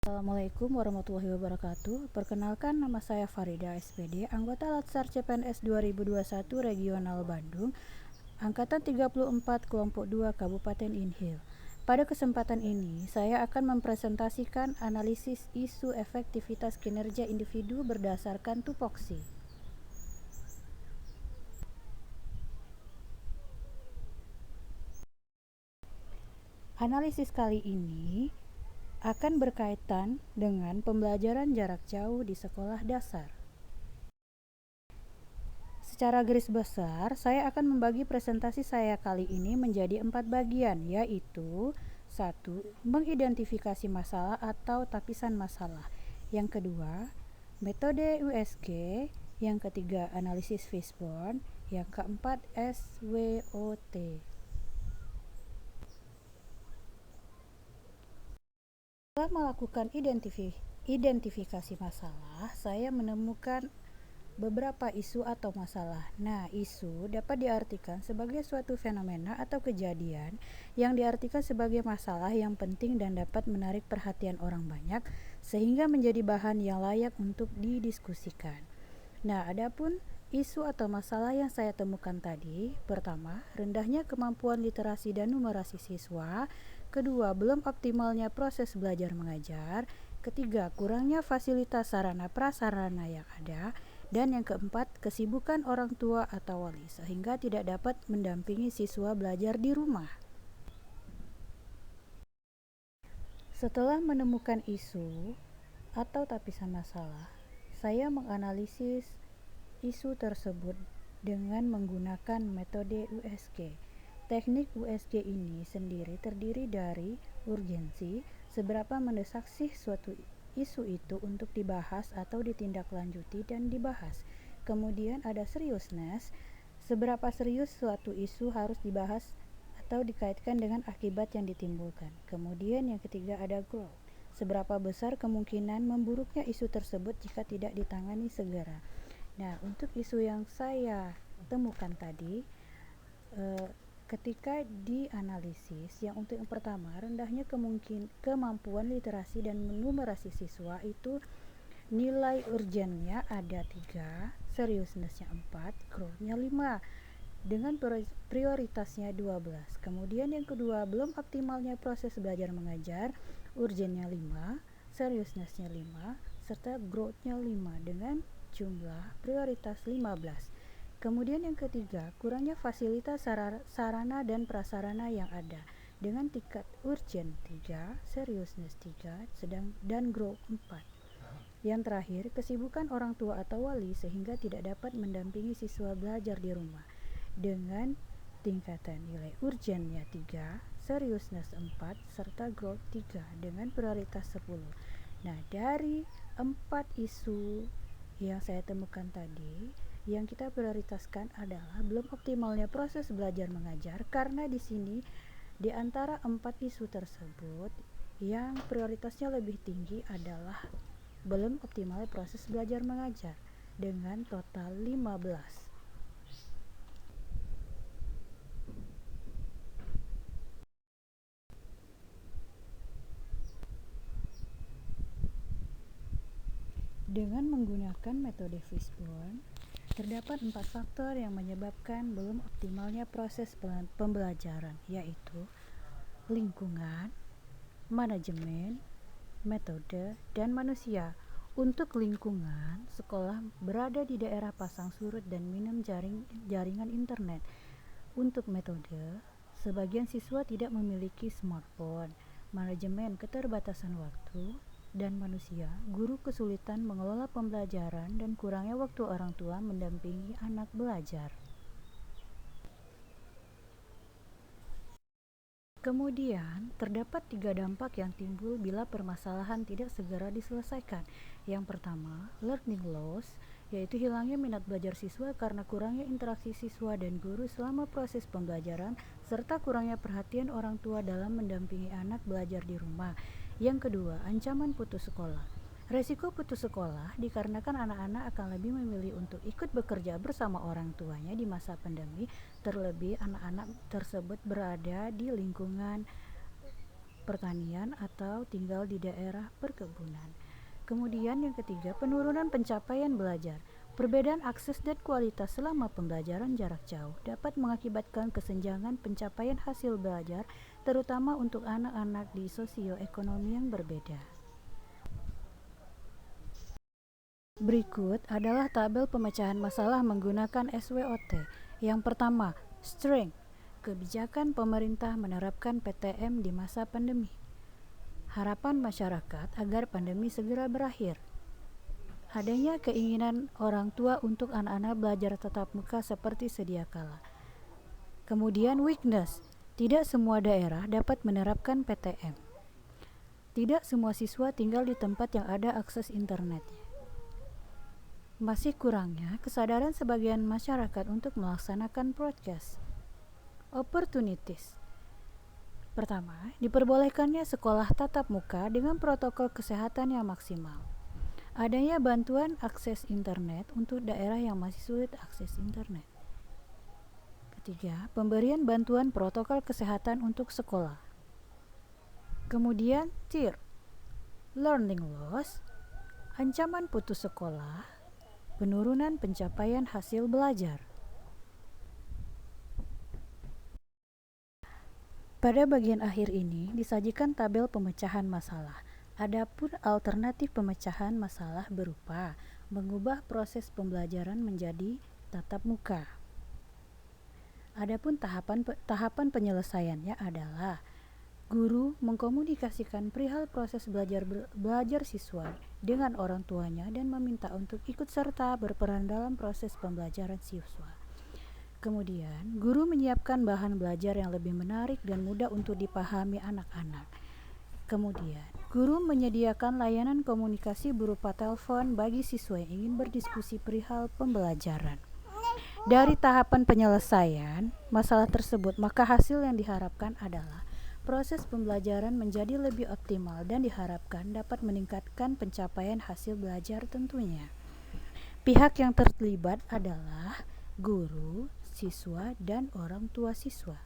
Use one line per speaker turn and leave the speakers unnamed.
Assalamualaikum warahmatullahi wabarakatuh. Perkenalkan, nama saya Farida SPD, anggota Latsar CPNS 2021 Regional Bandung, Angkatan 34 Kelompok 2 Kabupaten Inhil. Pada kesempatan ini, saya akan mempresentasikan analisis isu efektivitas kinerja individu berdasarkan tupoksi. Analisis kali ini akan berkaitan dengan pembelajaran jarak jauh di sekolah dasar. Secara garis besar, saya akan membagi presentasi saya kali ini menjadi 4 bagian, yaitu 1. Mengidentifikasi masalah atau tapisan masalah. Yang kedua, metode USG. Yang ketiga, analisis Fishbone. Yang keempat, SWOT. Setelah melakukan identifikasi masalah, saya menemukan beberapa isu atau masalah. Nah, isu dapat diartikan sebagai suatu fenomena atau kejadian yang diartikan sebagai masalah yang penting dan dapat menarik perhatian orang banyak sehingga menjadi bahan yang layak untuk didiskusikan. Nah, adapun isu atau masalah yang saya temukan tadi, pertama, rendahnya kemampuan literasi dan numerasi siswa. Kedua, belum optimalnya proses belajar mengajar. Ketiga, kurangnya fasilitas sarana prasarana yang ada. Dan yang keempat, kesibukan orang tua atau wali sehingga tidak dapat mendampingi siswa belajar di rumah. Setelah menemukan isu atau tapisan masalah, saya menganalisis isu tersebut dengan menggunakan metode USG. Teknik USG ini sendiri terdiri dari urgensi, seberapa mendesak sih suatu isu itu untuk dibahas atau ditindaklanjuti dan dibahas. Kemudian ada seriousness, seberapa serius suatu isu harus dibahas atau dikaitkan dengan akibat yang ditimbulkan. Kemudian yang ketiga ada growth, seberapa besar kemungkinan memburuknya isu tersebut jika tidak ditangani segera. Nah, untuk isu yang saya temukan tadi, ketika dianalisis, yang untuk yang pertama, rendahnya kemampuan literasi dan numerasi siswa itu nilai urgennya ada 3, seriousnessnya 4, growthnya 5, dengan prioritasnya 12. Kemudian yang kedua, belum optimalnya proses belajar mengajar, urgennya 5, seriousnessnya 5, serta growthnya 5 dengan jumlah prioritas 15. Kemudian yang ketiga, kurangnya fasilitas sarana dan prasarana yang ada dengan tingkat urgent 3, seriousness 3, dan growth 4. Yang terakhir, kesibukan orang tua atau wali sehingga tidak dapat mendampingi siswa belajar di rumah dengan tingkatan nilai urgennya 3, seriousness 4, serta growth 3 dengan prioritas 10. Nah, dari 4 isu yang saya temukan tadi, yang kita prioritaskan adalah belum optimalnya proses belajar mengajar, karena di sini di antara 4 isu tersebut yang prioritasnya lebih tinggi adalah belum optimalnya proses belajar mengajar dengan total 15. Dengan menggunakan metode Fishbone, terdapat 4 faktor yang menyebabkan belum optimalnya proses pembelajaran, yaitu lingkungan, manajemen, metode, dan manusia. Untuk lingkungan, sekolah berada di daerah pasang surut dan minim jaringan internet. Untuk metode, sebagian siswa tidak memiliki smartphone. Manajemen, keterbatasan waktu. Dan manusia, guru kesulitan mengelola pembelajaran dan kurangnya waktu orang tua mendampingi anak belajar. Kemudian, terdapat 3 dampak yang timbul bila permasalahan tidak segera diselesaikan. Yang pertama, learning loss, yaitu hilangnya minat belajar siswa karena kurangnya interaksi siswa dan guru selama proses pembelajaran, serta kurangnya perhatian orang tua dalam mendampingi anak belajar di rumah. Yang kedua, ancaman putus sekolah. Resiko putus sekolah dikarenakan anak-anak akan lebih memilih untuk ikut bekerja bersama orang tuanya di masa pandemi, terlebih anak-anak tersebut berada di lingkungan pertanian atau tinggal di daerah perkebunan. Kemudian yang ketiga, penurunan pencapaian belajar. Perbedaan akses dan kualitas selama pembelajaran jarak jauh dapat mengakibatkan kesenjangan pencapaian hasil belajar, terutama untuk anak-anak di sosioekonomi yang berbeda. Berikut adalah tabel pemecahan masalah menggunakan SWOT. Yang pertama, strength. Kebijakan pemerintah menerapkan PTM di masa pandemi. Harapan masyarakat agar pandemi segera berakhir. Adanya keinginan orang tua untuk anak-anak belajar tatap muka seperti sedia kala. Kemudian weakness. Tidak semua daerah dapat menerapkan PTM. Tidak semua siswa tinggal di tempat yang ada akses internet. Masih kurangnya kesadaran sebagian masyarakat untuk melaksanakan broadcast. Opportunities. Pertama, diperbolehkannya sekolah tatap muka dengan protokol kesehatan yang maksimal. Adanya bantuan akses internet untuk daerah yang masih sulit akses internet. Ketiga, pemberian bantuan protokol kesehatan untuk sekolah. Kemudian, TIR, learning loss, ancaman putus sekolah, penurunan pencapaian hasil belajar. Pada bagian akhir ini disajikan tabel pemecahan masalah. Adapun alternatif pemecahan masalah berupa mengubah proses pembelajaran menjadi tatap muka. Adapun tahapan penyelesaiannya adalah guru mengkomunikasikan perihal proses belajar siswa dengan orang tuanya dan meminta untuk ikut serta berperan dalam proses pembelajaran siswa. Kemudian, guru menyiapkan bahan belajar yang lebih menarik dan mudah untuk dipahami anak-anak. Kemudian, guru menyediakan layanan komunikasi berupa telepon bagi siswa yang ingin berdiskusi perihal pembelajaran. Dari tahapan penyelesaian masalah tersebut, maka hasil yang diharapkan adalah proses pembelajaran menjadi lebih optimal dan diharapkan dapat meningkatkan pencapaian hasil belajar tentunya. Pihak yang terlibat adalah guru, siswa, dan orang tua siswa.